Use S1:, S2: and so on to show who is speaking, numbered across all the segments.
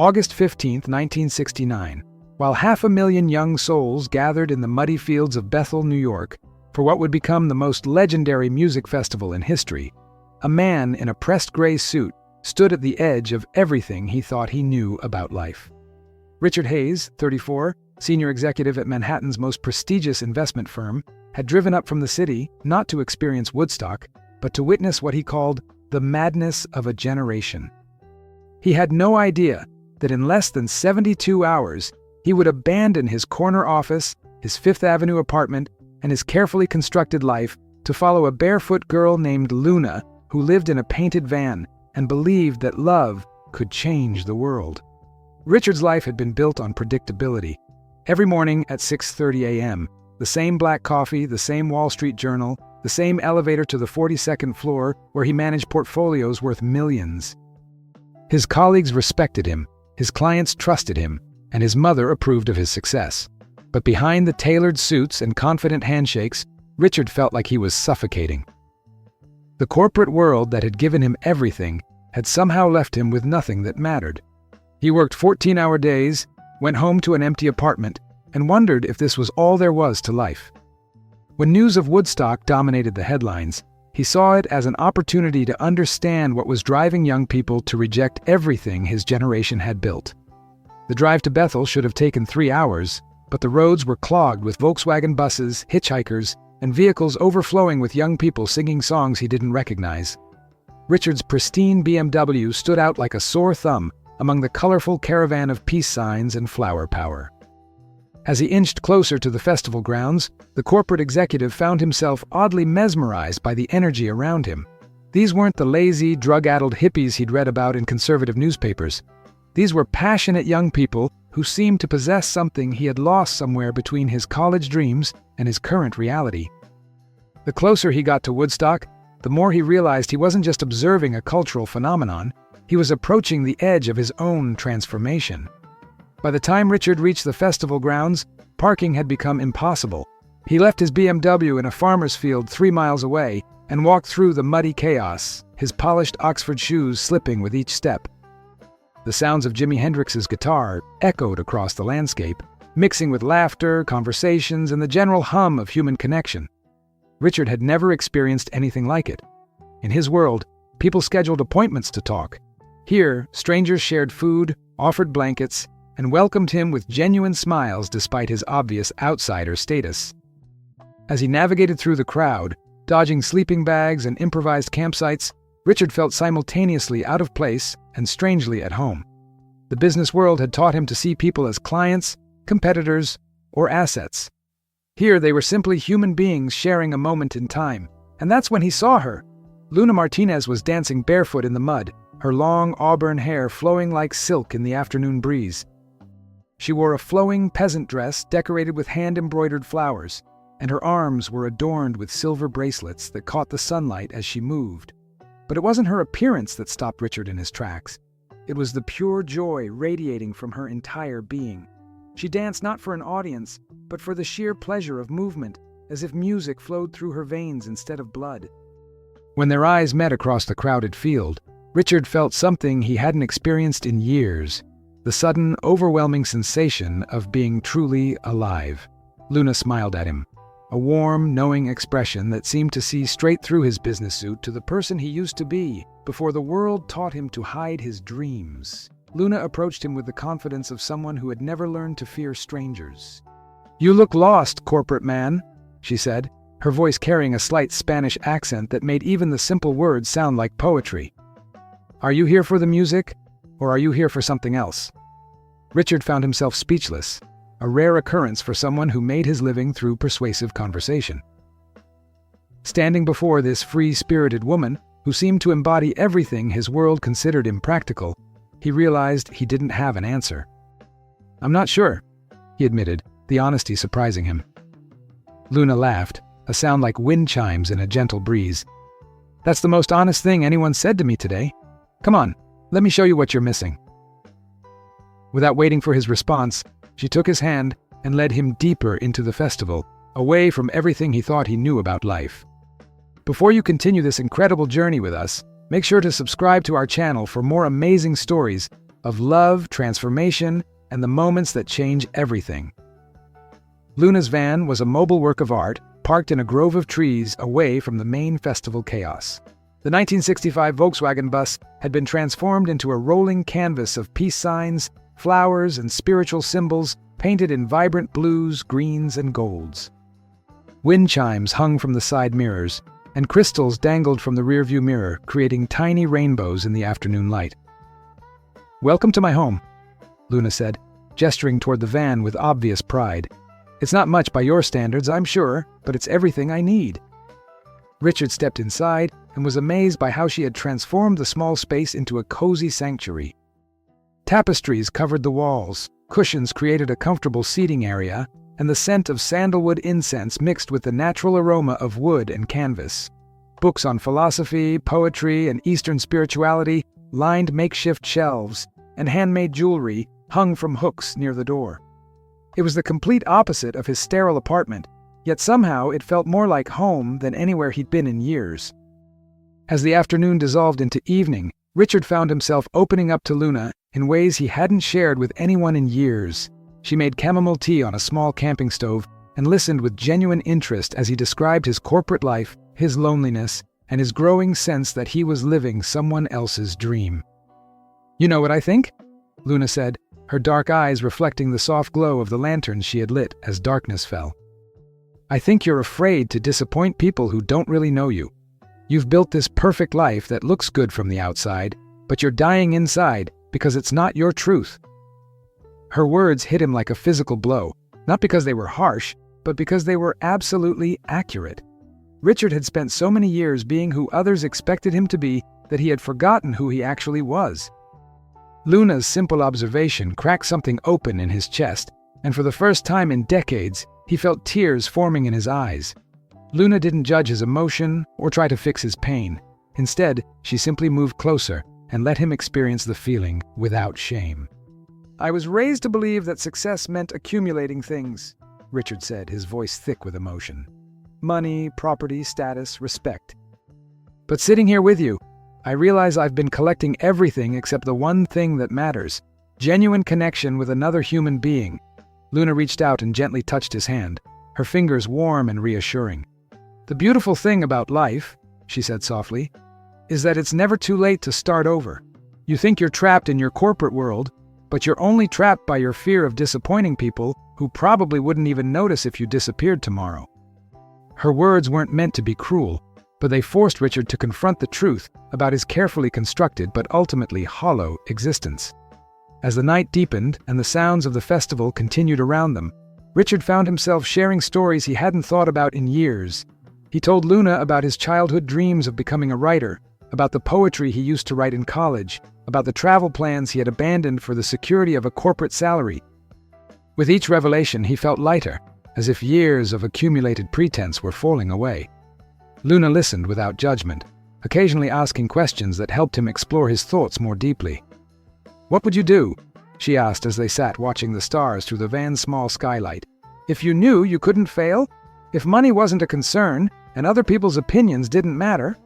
S1: August 15, 1969. While 500,000 young souls gathered in the muddy fields of Bethel, New York, for what would become the most legendary music festival in history, a man in a pressed gray suit stood at the edge of everything he thought he knew about life. Richard Hayes, 34, senior executive at Manhattan's most prestigious investment firm, had driven up from the city not to experience Woodstock, but to witness what he called the madness of a generation. He had no idea that in less than 72 hours, he would abandon his corner office, his Fifth Avenue apartment, and his carefully constructed life to follow a barefoot girl named Luna who lived in a painted van and believed that love could change the world. Richard's life had been built on predictability. Every morning at 6:30 a.m., the same black coffee, the same Wall Street Journal, the same elevator to the 42nd floor where he managed portfolios worth millions. His colleagues respected him, his clients trusted him, and his mother approved of his success. But behind the tailored suits and confident handshakes, Richard felt like he was suffocating. The corporate world that had given him everything had somehow left him with nothing that mattered. He worked 14-hour days, went home to an empty apartment, and wondered if this was all there was to life. When news of Woodstock dominated the headlines, he saw it as an opportunity to understand what was driving young people to reject everything his generation had built. The drive to Bethel should have taken 3 hours, but the roads were clogged with Volkswagen buses, hitchhikers, and vehicles overflowing with young people singing songs he didn't recognize. Richard's pristine BMW stood out like a sore thumb among the colorful caravan of peace signs and flower power. As he inched closer to the festival grounds, the corporate executive found himself oddly mesmerized by the energy around him. These weren't the lazy, drug-addled hippies he'd read about in conservative newspapers. These were passionate young people who seemed to possess something he had lost somewhere between his college dreams and his current reality. The closer he got to Woodstock, the more he realized he wasn't just observing a cultural phenomenon, he was approaching the edge of his own transformation. By the time Richard reached the festival grounds, parking had become impossible. He left his BMW in a farmer's field 3 miles away and walked through the muddy chaos, his polished Oxford shoes slipping with each step. The sounds of Jimi Hendrix's guitar echoed across the landscape, mixing with laughter, conversations, and the general hum of human connection. Richard had never experienced anything like it. In his world, people scheduled appointments to talk. Here, strangers shared food, offered blankets, and welcomed him with genuine smiles despite his obvious outsider status. As he navigated through the crowd, dodging sleeping bags and improvised campsites, Richard felt simultaneously out of place and strangely at home. The business world had taught him to see people as clients, competitors, or assets. Here they were simply human beings sharing a moment in time. And that's when he saw her. Luna Martinez was dancing barefoot in the mud, her long auburn hair flowing like silk in the afternoon breeze. She wore a flowing peasant dress decorated with hand-embroidered flowers, and her arms were adorned with silver bracelets that caught the sunlight as she moved. But it wasn't her appearance that stopped Richard in his tracks. It was the pure joy radiating from her entire being. She danced not for an audience, but for the sheer pleasure of movement, as if music flowed through her veins instead of blood. When their eyes met across the crowded field, Richard felt something he hadn't experienced in years, the sudden, overwhelming sensation of being truly alive. Luna smiled at him, a warm, knowing expression that seemed to see straight through his business suit to the person he used to be before the world taught him to hide his dreams. Luna approached him with the confidence of someone who had never learned to fear strangers. "You look lost, corporate man," she said, her voice carrying a slight Spanish accent that made even the simple words sound like poetry. "Are you here for the music, or are you here for something else?" Richard found himself speechless, a rare occurrence for someone who made his living through persuasive conversation. Standing before this free-spirited woman, who seemed to embody everything his world considered impractical, he realized he didn't have an answer. "I'm not sure," he admitted, the honesty surprising him. Luna laughed, a sound like wind chimes in a gentle breeze. "That's the most honest thing anyone said to me today. Come on, let me show you what you're missing." Without waiting for his response, she took his hand and led him deeper into the festival, away from everything he thought he knew about life. Before you continue this incredible journey with us, make sure to subscribe to our channel for more amazing stories of love, transformation, and the moments that change everything. Luna's van was a mobile work of art, parked in a grove of trees away from the main festival chaos. The 1965 Volkswagen bus had been transformed into a rolling canvas of peace signs, flowers, and spiritual symbols painted in vibrant blues, greens, and golds. Wind chimes hung from the side mirrors, and crystals dangled from the rearview mirror, creating tiny rainbows in the afternoon light. "Welcome to my home," Luna said, gesturing toward the van with obvious pride. "It's not much by your standards, I'm sure, but it's everything I need." Richard stepped inside and was amazed by how she had transformed the small space into a cozy sanctuary. Tapestries covered the walls, cushions created a comfortable seating area, and the scent of sandalwood incense mixed with the natural aroma of wood and canvas. Books on philosophy, poetry, and Eastern spirituality lined makeshift shelves, and handmade jewelry hung from hooks near the door. It was the complete opposite of his sterile apartment, yet somehow it felt more like home than anywhere he'd been in years. As the afternoon dissolved into evening, Richard found himself opening up to Luna in ways he hadn't shared with anyone in years. She made chamomile tea on a small camping stove and listened with genuine interest as he described his corporate life, his loneliness, and his growing sense that he was living someone else's dream. "You know what I think?" Luna said, her dark eyes reflecting the soft glow of the lanterns she had lit as darkness fell. "I think you're afraid to disappoint people who don't really know you. You've built this perfect life that looks good from the outside, but you're dying inside because it's not your truth." Her words hit him like a physical blow, not because they were harsh, but because they were absolutely accurate. Richard had spent so many years being who others expected him to be that he had forgotten who he actually was. Luna's simple observation cracked something open in his chest, and for the first time in decades, he felt tears forming in his eyes. Luna didn't judge his emotion or try to fix his pain. Instead, she simply moved closer and let him experience the feeling without shame. "I was raised to believe that success meant accumulating things," Richard said, his voice thick with emotion. "Money, property, status, respect. But sitting here with you, I realize I've been collecting everything except the one thing that matters: genuine connection with another human being." Luna reached out and gently touched his hand, her fingers warm and reassuring. "The beautiful thing about life," she said softly, "is that it's never too late to start over. You think you're trapped in your corporate world, but you're only trapped by your fear of disappointing people who probably wouldn't even notice if you disappeared tomorrow." Her words weren't meant to be cruel, but they forced Richard to confront the truth about his carefully constructed but ultimately hollow existence. As the night deepened and the sounds of the festival continued around them, Richard found himself sharing stories he hadn't thought about in years. He told Luna about his childhood dreams of becoming a writer, about the poetry he used to write in college, about the travel plans he had abandoned for the security of a corporate salary. With each revelation, he felt lighter, as if years of accumulated pretense were falling away. Luna listened without judgment, occasionally asking questions that helped him explore his thoughts more deeply. "What would you do?" she asked as they sat watching the stars through the van's small skylight. "If you knew you couldn't fail? If money wasn't a concern, and other people's opinions didn't matter?"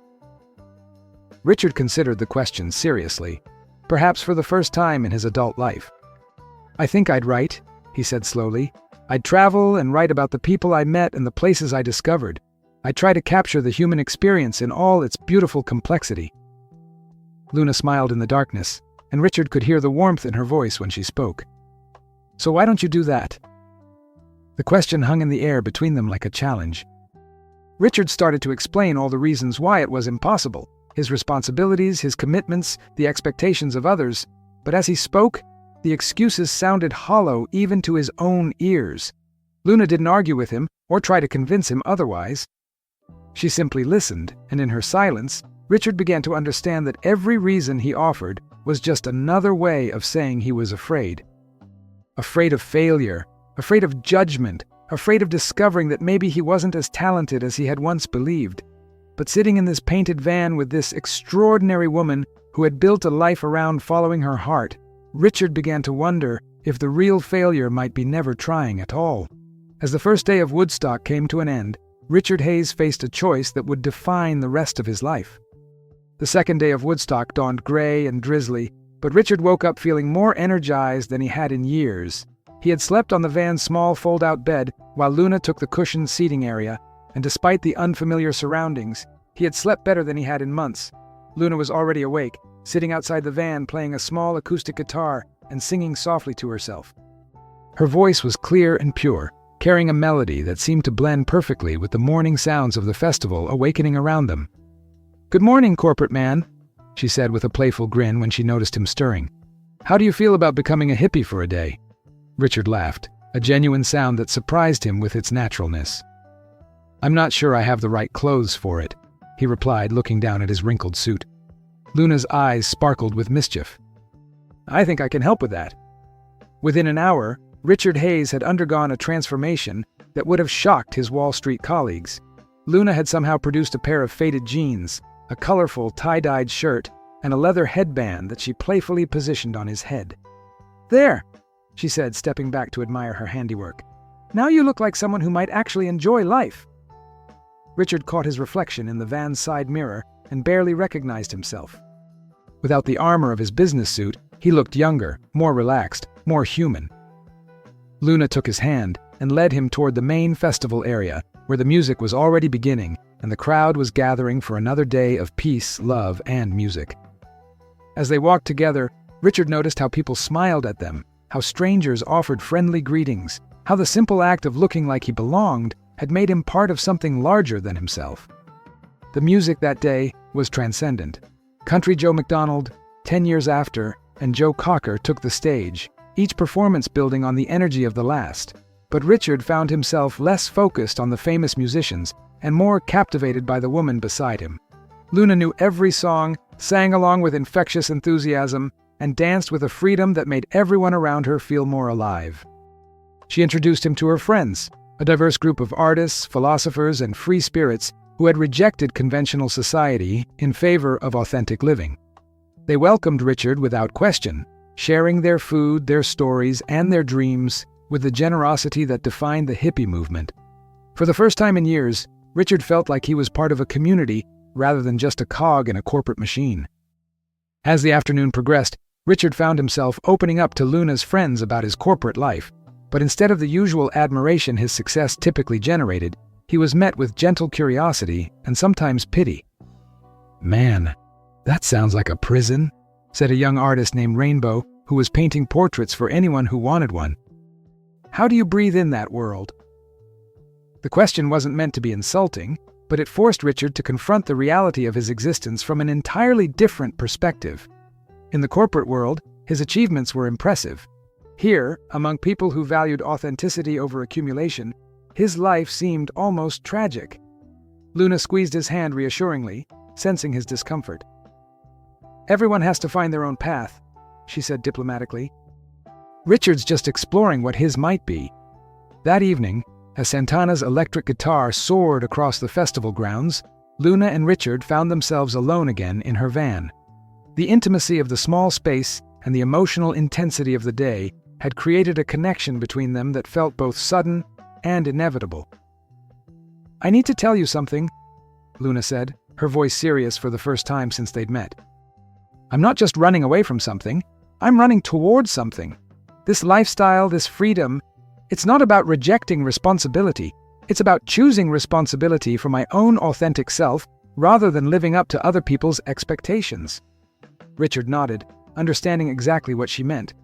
S1: Richard considered the question seriously, perhaps for the first time in his adult life. "I think I'd write," he said slowly. "I'd travel and write about the people I met and the places I discovered. I'd try to capture the human experience in all its beautiful complexity." Luna smiled in the darkness, and Richard could hear the warmth in her voice when she spoke. "So why don't you do that?" The question hung in the air between them like a challenge. Richard started to explain all the reasons why it was impossible: his responsibilities, his commitments, the expectations of others. But as he spoke, the excuses sounded hollow even to his own ears. Luna didn't argue with him or try to convince him otherwise. She simply listened, and in her silence, Richard began to understand that every reason he offered was just another way of saying he was afraid. Afraid of failure, afraid of judgment, afraid of discovering that maybe he wasn't as talented as he had once believed. But sitting in this painted van with this extraordinary woman who had built a life around following her heart, Richard began to wonder if the real failure might be never trying at all. As the first day of Woodstock came to an end, Richard Hayes faced a choice that would define the rest of his life. The second day of Woodstock dawned gray and drizzly, But Richard woke up feeling more energized than he had in years. He had slept on the van's small fold-out bed while Luna took the cushioned seating area, and despite the unfamiliar surroundings, he had slept better than he had in months. Luna was already awake, sitting outside the van playing a small acoustic guitar and singing softly to herself. Her voice was clear and pure, carrying a melody that seemed to blend perfectly with the morning sounds of the festival awakening around them. "Good morning, corporate man," she said with a playful grin when she noticed him stirring. "How do you feel about becoming a hippie for a day?" Richard laughed, a genuine sound that surprised him with its naturalness. "I'm not sure I have the right clothes for it," he replied, looking down at his wrinkled suit. Luna's eyes sparkled with mischief. "I think I can help with that." Within an hour, Richard Hayes had undergone a transformation that would have shocked his Wall Street colleagues. Luna had somehow produced a pair of faded jeans, a colorful tie-dyed shirt, and a leather headband that she playfully positioned on his head. "There," she said, stepping back to admire her handiwork. "Now you look like someone who might actually enjoy life." Richard caught his reflection in the van's side mirror and barely recognized himself. Without the armor of his business suit, he looked younger, more relaxed, more human. Luna took his hand and led him toward the main festival area, where the music was already beginning and the crowd was gathering for another day of peace, love, and music. As they walked together, Richard noticed how people smiled at them, how strangers offered friendly greetings, how the simple act of looking like he belonged had made him part of something larger than himself. The music that day was transcendent. Country Joe McDonald, 10 Years After, and Joe Cocker took the stage, each performance building on the energy of the last. But Richard found himself less focused on the famous musicians and more captivated by the woman beside him. Luna knew every song, sang along with infectious enthusiasm, and danced with a freedom that made everyone around her feel more alive. She introduced him to her friends, a diverse group of artists, philosophers, and free spirits who had rejected conventional society in favor of authentic living. They welcomed Richard without question, sharing their food, their stories, and their dreams with the generosity that defined the hippie movement. For the first time in years, Richard felt like he was part of a community rather than just a cog in a corporate machine. As the afternoon progressed, Richard found himself opening up to Luna's friends about his corporate life, but instead of the usual admiration his success typically generated, he was met with gentle curiosity and sometimes pity. "Man, that sounds like a prison," said a young artist named Rainbow who was painting portraits for anyone who wanted one. "How do you breathe in that world?" The question wasn't meant to be insulting, but it forced Richard to confront the reality of his existence from an entirely different perspective. In the corporate world, his achievements were impressive. Here, among people who valued authenticity over accumulation, his life seemed almost tragic. Luna squeezed his hand reassuringly, sensing his discomfort. "Everyone has to find their own path," she said diplomatically. "Richard's just exploring what his might be." That evening, as Santana's electric guitar soared across the festival grounds, Luna and Richard found themselves alone again in her van. The intimacy of the small space and the emotional intensity of the day had created a connection between them that felt both sudden and inevitable. "I need to tell you something," Luna said, her voice serious for the first time since they'd met. "I'm not just running away from something, I'm running towards something. This lifestyle, this freedom, it's not about rejecting responsibility. It's about choosing responsibility for my own authentic self rather than living up to other people's expectations." Richard nodded, understanding exactly what she meant.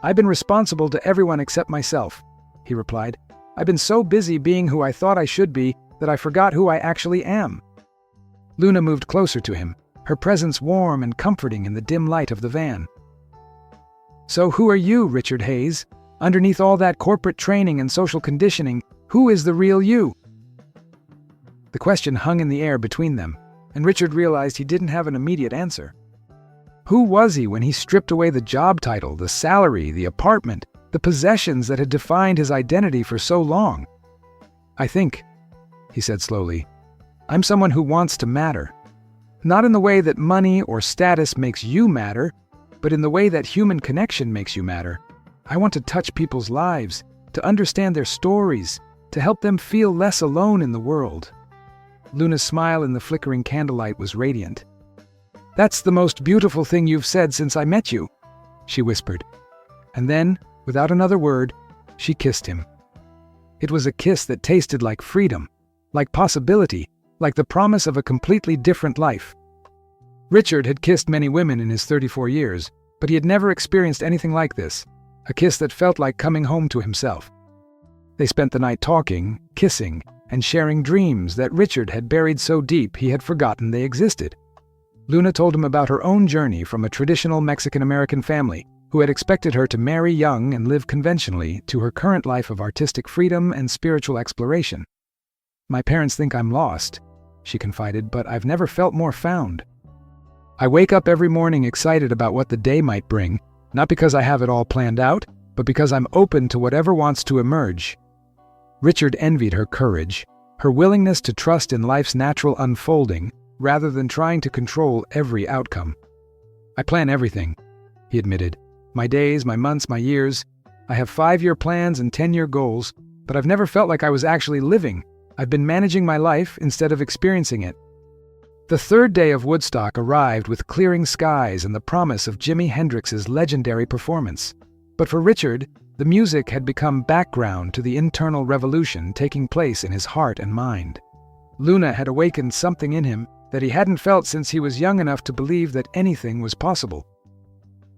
S1: "I've been responsible to everyone except myself," he replied. "I've been so busy being who I thought I should be that I forgot who I actually am." Luna moved closer to him, her presence warm and comforting in the dim light of the van. "So who are you, Richard Hayes? Underneath all that corporate training and social conditioning, who is the real you?" The question hung in the air between them, and Richard realized he didn't have an immediate answer. Who was he when he stripped away the job title, the salary, the apartment, the possessions that had defined his identity for so long? "I think," he said slowly, "I'm someone who wants to matter. Not in the way that money or status makes you matter, but in the way that human connection makes you matter. I want to touch people's lives, to understand their stories, to help them feel less alone in the world." Luna's smile in the flickering candlelight was radiant. "That's the most beautiful thing you've said since I met you," she whispered. And then, without another word, she kissed him. It was a kiss that tasted like freedom, like possibility, like the promise of a completely different life. Richard had kissed many women in his 34 years, but he had never experienced anything like this, a kiss that felt like coming home to himself. They spent the night talking, kissing, and sharing dreams that Richard had buried so deep he had forgotten they existed. Luna told him about her own journey from a traditional Mexican-American family who had expected her to marry young and live conventionally to her current life of artistic freedom and spiritual exploration. "My parents think I'm lost," she confided, "but I've never felt more found. I wake up every morning excited about what the day might bring, not because I have it all planned out, but because I'm open to whatever wants to emerge." Richard envied her courage, her willingness to trust in life's natural unfolding rather than trying to control every outcome. "I plan everything," he admitted. "My days, my months, my years. I have 5-year plans and 10-year goals, but I've never felt like I was actually living. I've been managing my life instead of experiencing it." The third day of Woodstock arrived with clearing skies and the promise of Jimi Hendrix's legendary performance. But for Richard, the music had become background to the internal revolution taking place in his heart and mind. Luna had awakened something in him that he hadn't felt since he was young enough to believe that anything was possible.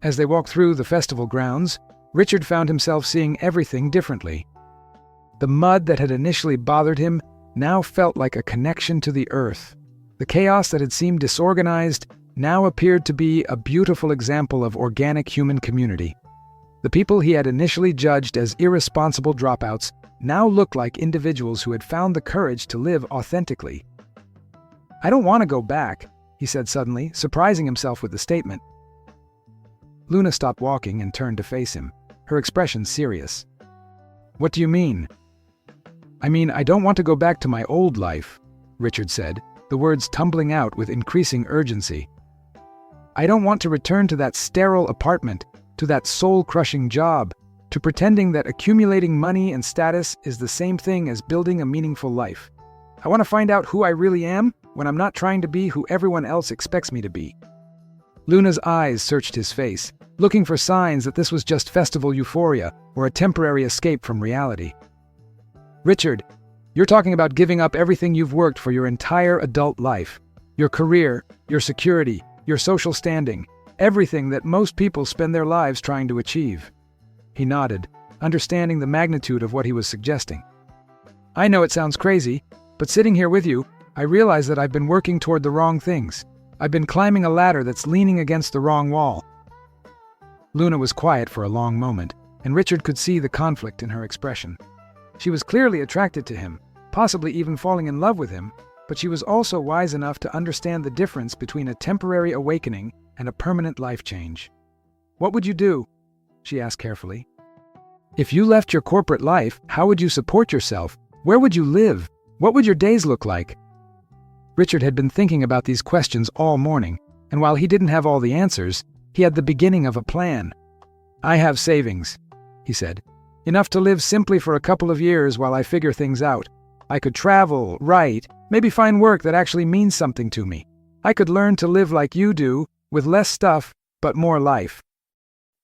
S1: As they walked through the festival grounds, Richard found himself seeing everything differently. The mud that had initially bothered him now felt like a connection to the earth. The chaos that had seemed disorganized now appeared to be a beautiful example of organic human community. The people he had initially judged as irresponsible dropouts now looked like individuals who had found the courage to live authentically. "I don't want to go back," he said suddenly, surprising himself with the statement. Luna stopped walking and turned to face him, her expression serious. "What do you mean?" "I mean, I don't want to go back to my old life," Richard said, the words tumbling out with increasing urgency. "I don't want to return to that sterile apartment, to that soul-crushing job, to pretending that accumulating money and status is the same thing as building a meaningful life. I want to find out who I really am when I'm not trying to be who everyone else expects me to be." Luna's eyes searched his face, looking for signs that this was just festival euphoria or a temporary escape from reality. "Richard, you're talking about giving up everything you've worked for your entire adult life. Your career, your security, your social standing, everything that most people spend their lives trying to achieve." He nodded, understanding the magnitude of what he was suggesting. "I know it sounds crazy, but sitting here with you, I realize that I've been working toward the wrong things. I've been climbing a ladder that's leaning against the wrong wall." Luna was quiet for a long moment, and Richard could see the conflict in her expression. She was clearly attracted to him, possibly even falling in love with him, but she was also wise enough to understand the difference between a temporary awakening and a permanent life change. "What would you do?" she asked carefully. "If you left your corporate life, how would you support yourself? Where would you live? What would your days look like?" Richard had been thinking about these questions all morning, and while he didn't have all the answers, he had the beginning of a plan. "I have savings," he said. "Enough to live simply for a couple of years while I figure things out. I could travel, write, maybe find work that actually means something to me. I could learn to live like you do, with less stuff, but more life."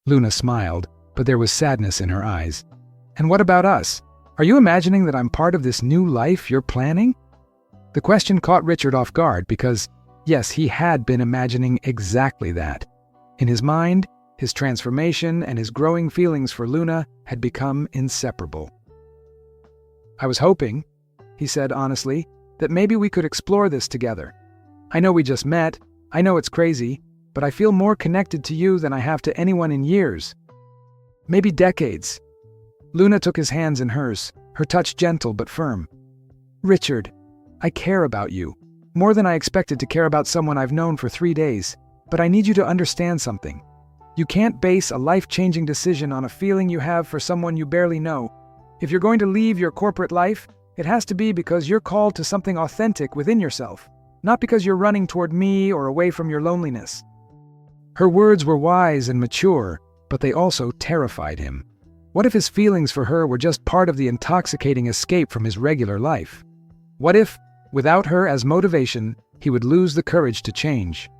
S1: Luna smiled, but there was sadness in her eyes. "And what about us? Are you imagining that I'm part of this new life you're planning?" The question caught Richard off guard because, yes, he had been imagining exactly that. In his mind, his transformation and his growing feelings for Luna had become inseparable. "I was hoping," he said honestly, "that maybe we could explore this together. I know we just met, I know it's crazy, but I feel more connected to you than I have to anyone in years. Maybe decades." Luna took his hands in hers, her touch gentle but firm. "Richard, I care about you, more than I expected to care about someone I've known for 3 days, but I need you to understand something. You can't base a life-changing decision on a feeling you have for someone you barely know. If you're going to leave your corporate life, it has to be because you're called to something authentic within yourself, not because you're running toward me or away from your loneliness." Her words were wise and mature, but they also terrified him. What if his feelings for her were just part of the intoxicating escape from his regular life? What if, without her as motivation, he would lose the courage to change?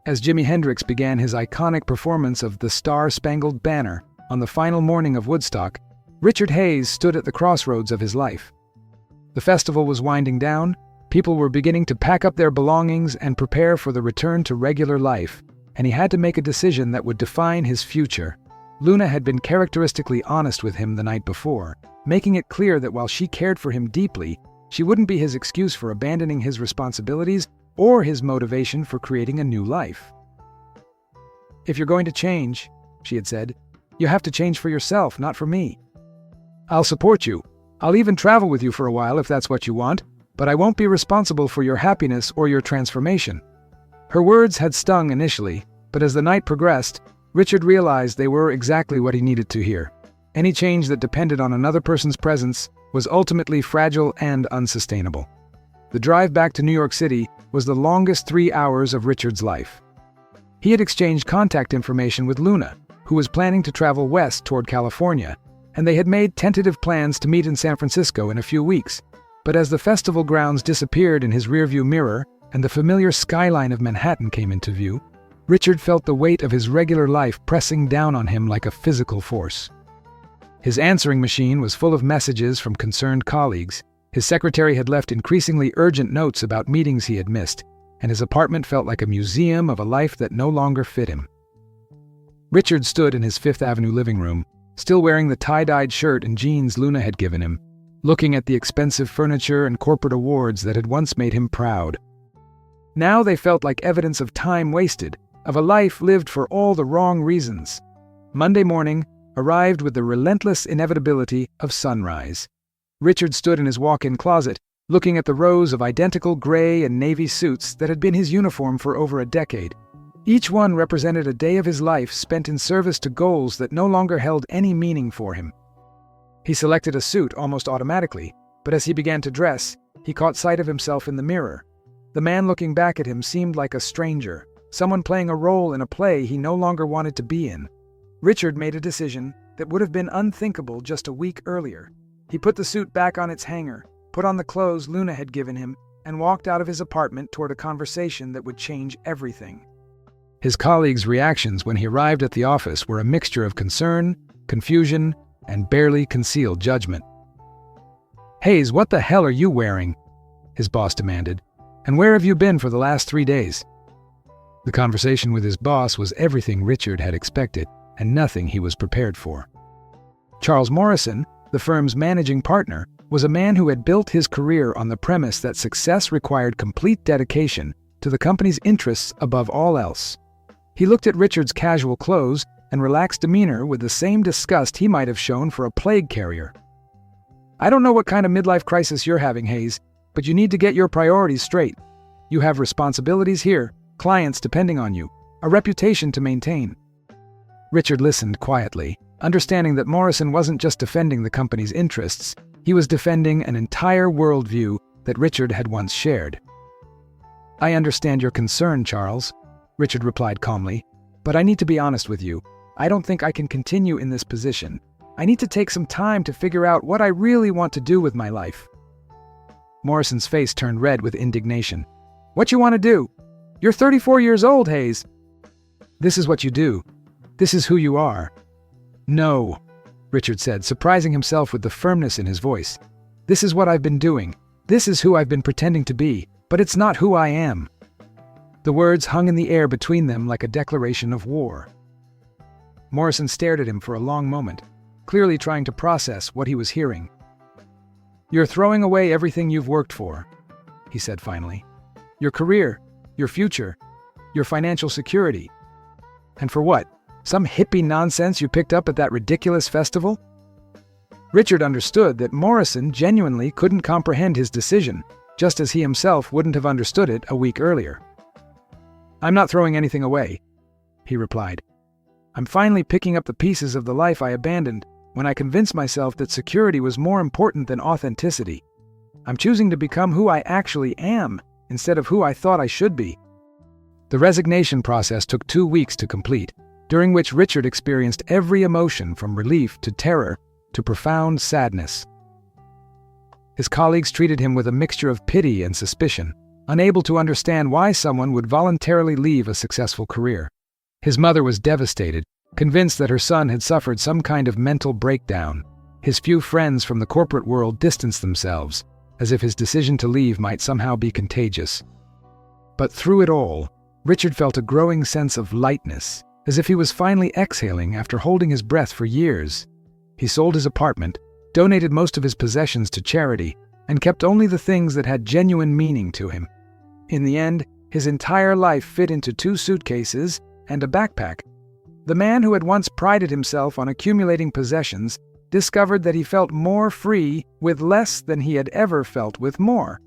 S1: As Jimi Hendrix began his iconic performance of The Star-Spangled Banner on the final morning of Woodstock, Richard Hayes stood at the crossroads of his life. The festival was winding down, people were beginning to pack up their belongings and prepare for the return to regular life, and he had to make a decision that would define his future. Luna had been characteristically honest with him the night before, making it clear that while she cared for him deeply, she wouldn't be his excuse for abandoning his responsibilities or his motivation for creating a new life. "If you're going to change," she had said, "you have to change for yourself, not for me. I'll support you. I'll even travel with you for a while if that's what you want, but I won't be responsible for your happiness or your transformation." Her words had stung initially, but as the night progressed, Richard realized they were exactly what he needed to hear. Any change that depended on another person's presence was ultimately fragile and unsustainable. The drive back to New York City was the longest 3 hours of Richard's life. He had exchanged contact information with Luna, who was planning to travel west toward California, and they had made tentative plans to meet in San Francisco in a few weeks. But as the festival grounds disappeared in his rearview mirror and the familiar skyline of Manhattan came into view, Richard felt the weight of his regular life pressing down on him like a physical force. His answering machine was full of messages from concerned colleagues. His secretary had left increasingly urgent notes about meetings he had missed, and his apartment felt like a museum of a life that no longer fit him. Richard stood in his Fifth Avenue living room, still wearing the tie-dyed shirt and jeans Luna had given him, looking at the expensive furniture and corporate awards that had once made him proud. Now they felt like evidence of time wasted, of a life lived for all the wrong reasons. Monday morning arrived with the relentless inevitability of sunrise. Richard stood in his walk-in closet, looking at the rows of identical gray and navy suits that had been his uniform for over a decade. Each one represented a day of his life spent in service to goals that no longer held any meaning for him. He selected a suit almost automatically, but as he began to dress, he caught sight of himself in the mirror. The man looking back at him seemed like a stranger, someone playing a role in a play he no longer wanted to be in. Richard made a decision that would have been unthinkable just a week earlier. He put the suit back on its hanger, put on the clothes Luna had given him, and walked out of his apartment toward a conversation that would change everything. His colleagues' reactions when he arrived at the office were a mixture of concern, confusion, and barely concealed judgment. "Hayes, what the hell are you wearing?" his boss demanded. "And where have you been for the last 3 days?" The conversation with his boss was everything Richard had expected, and nothing he was prepared for. Charles Morrison, the firm's managing partner, was a man who had built his career on the premise that success required complete dedication to the company's interests above all else. He looked at Richard's casual clothes and relaxed demeanor with the same disgust he might have shown for a plague carrier. "I don't know what kind of midlife crisis you're having, Hayes, but you need to get your priorities straight. You have responsibilities here, clients depending on you, a reputation to maintain." Richard listened quietly, understanding that Morrison wasn't just defending the company's interests, he was defending an entire worldview that Richard had once shared. "I understand your concern, Charles," Richard replied calmly, "but I need to be honest with you. I don't think I can continue in this position. I need to take some time to figure out what I really want to do with my life." Morrison's face turned red with indignation. "What you want to do? You're 34 years old, Hayes." "This is what you do. This is who you are." "No," Richard said, surprising himself with the firmness in his voice. "This is what I've been doing. This is who I've been pretending to be, but it's not who I am." The words hung in the air between them like a declaration of war. Morrison stared at him for a long moment, clearly trying to process what he was hearing. "You're throwing away everything you've worked for," he said finally. "Your career, your future, your financial security. And for what? Some hippie nonsense you picked up at that ridiculous festival?" Richard understood that Morrison genuinely couldn't comprehend his decision, just as he himself wouldn't have understood it a week earlier. "I'm not throwing anything away," he replied. "I'm finally picking up the pieces of the life I abandoned when I convinced myself that security was more important than authenticity. I'm choosing to become who I actually am instead of who I thought I should be." The resignation process took 2 weeks to complete, during which Richard experienced every emotion from relief to terror to profound sadness. His colleagues treated him with a mixture of pity and suspicion, unable to understand why someone would voluntarily leave a successful career. His mother was devastated, convinced that her son had suffered some kind of mental breakdown. His few friends from the corporate world distanced themselves, as if his decision to leave might somehow be contagious. But through it all, Richard felt a growing sense of lightness, as if he was finally exhaling after holding his breath for years. He sold his apartment, donated most of his possessions to charity, and kept only the things that had genuine meaning to him. In the end, his entire life fit into 2 suitcases and a backpack. The man who had once prided himself on accumulating possessions discovered that he felt more free with less than he had ever felt with more.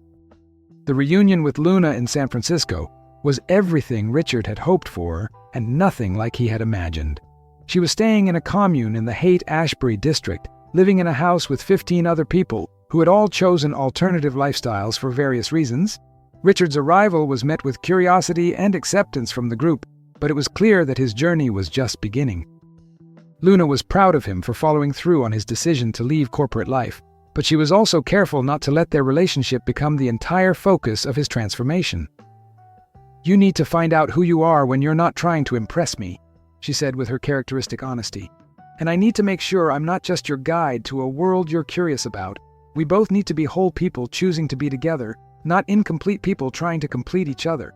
S1: The reunion with Luna in San Francisco was everything Richard had hoped for and nothing like he had imagined. She was staying in a commune in the Haight-Ashbury district, living in a house with 15 other people who had all chosen alternative lifestyles for various reasons. Richard's arrival was met with curiosity and acceptance from the group, but it was clear that his journey was just beginning. Luna was proud of him for following through on his decision to leave corporate life, but she was also careful not to let their relationship become the entire focus of his transformation. "You need to find out who you are when you're not trying to impress me," she said with her characteristic honesty. "And I need to make sure I'm not just your guide to a world you're curious about. We both need to be whole people choosing to be together, not incomplete people trying to complete each other."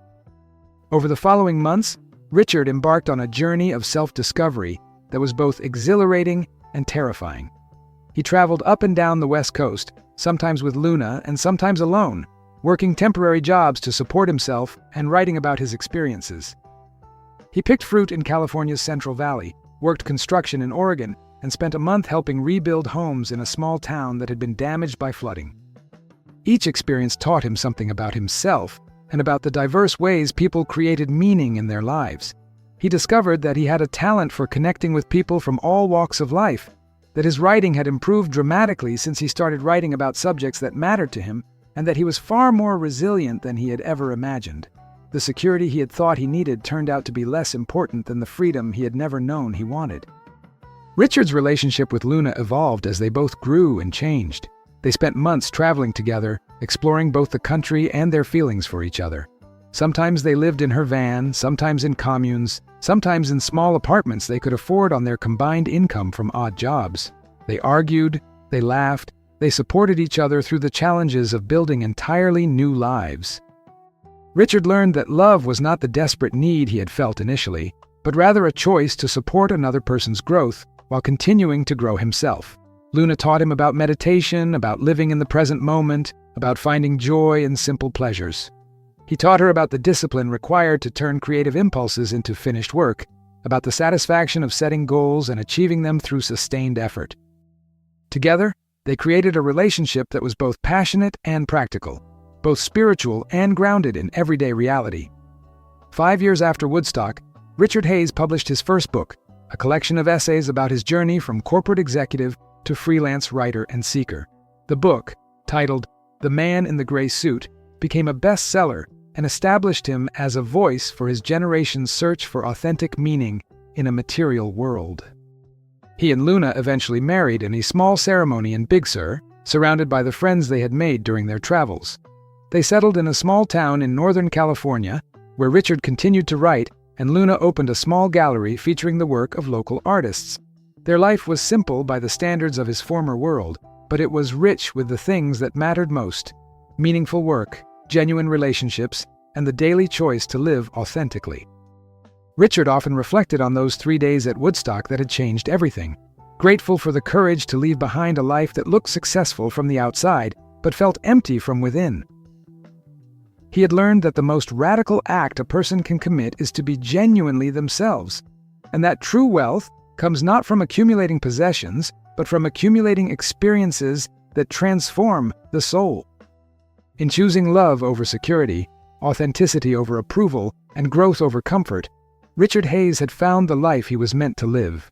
S1: Over the following months, Richard embarked on a journey of self-discovery that was both exhilarating and terrifying. He traveled up and down the West Coast, sometimes with Luna and sometimes alone, working temporary jobs to support himself and writing about his experiences. He picked fruit in California's Central Valley, worked construction in Oregon, and spent a month helping rebuild homes in a small town that had been damaged by flooding. Each experience taught him something about himself and about the diverse ways people created meaning in their lives. He discovered that he had a talent for connecting with people from all walks of life, that his writing had improved dramatically since he started writing about subjects that mattered to him, and that he was far more resilient than he had ever imagined. The security he had thought he needed turned out to be less important than the freedom he had never known he wanted. Richard's relationship with Luna evolved as they both grew and changed. They spent months traveling together, exploring both the country and their feelings for each other. Sometimes they lived in her van, sometimes in communes, sometimes in small apartments they could afford on their combined income from odd jobs. They argued, they laughed, they supported each other through the challenges of building entirely new lives. Richard learned that love was not the desperate need he had felt initially, but rather a choice to support another person's growth while continuing to grow himself. Luna taught him about meditation, about living in the present moment, about finding joy in simple pleasures. He taught her about the discipline required to turn creative impulses into finished work, about the satisfaction of setting goals and achieving them through sustained effort. Together, they created a relationship that was both passionate and practical, both spiritual and grounded in everyday reality. 5 years after Woodstock, Richard Hayes published his first book, a collection of essays about his journey from corporate executive to freelance writer and seeker. The book, titled "The Man in the Gray Suit," became a bestseller and established him as a voice for his generation's search for authentic meaning in a material world. He and Luna eventually married in a small ceremony in Big Sur, surrounded by the friends they had made during their travels. They settled in a small town in Northern California, where Richard continued to write and Luna opened a small gallery featuring the work of local artists. Their life was simple by the standards of his former world, but it was rich with the things that mattered most: meaningful work, genuine relationships, and the daily choice to live authentically. Richard often reflected on those 3 days at Woodstock that had changed everything, grateful for the courage to leave behind a life that looked successful from the outside, but felt empty from within. He had learned that the most radical act a person can commit is to be genuinely themselves, and that true wealth comes not from accumulating possessions, but from accumulating experiences that transform the soul. In choosing love over security, authenticity over approval, and growth over comfort, Richard Hayes had found the life he was meant to live.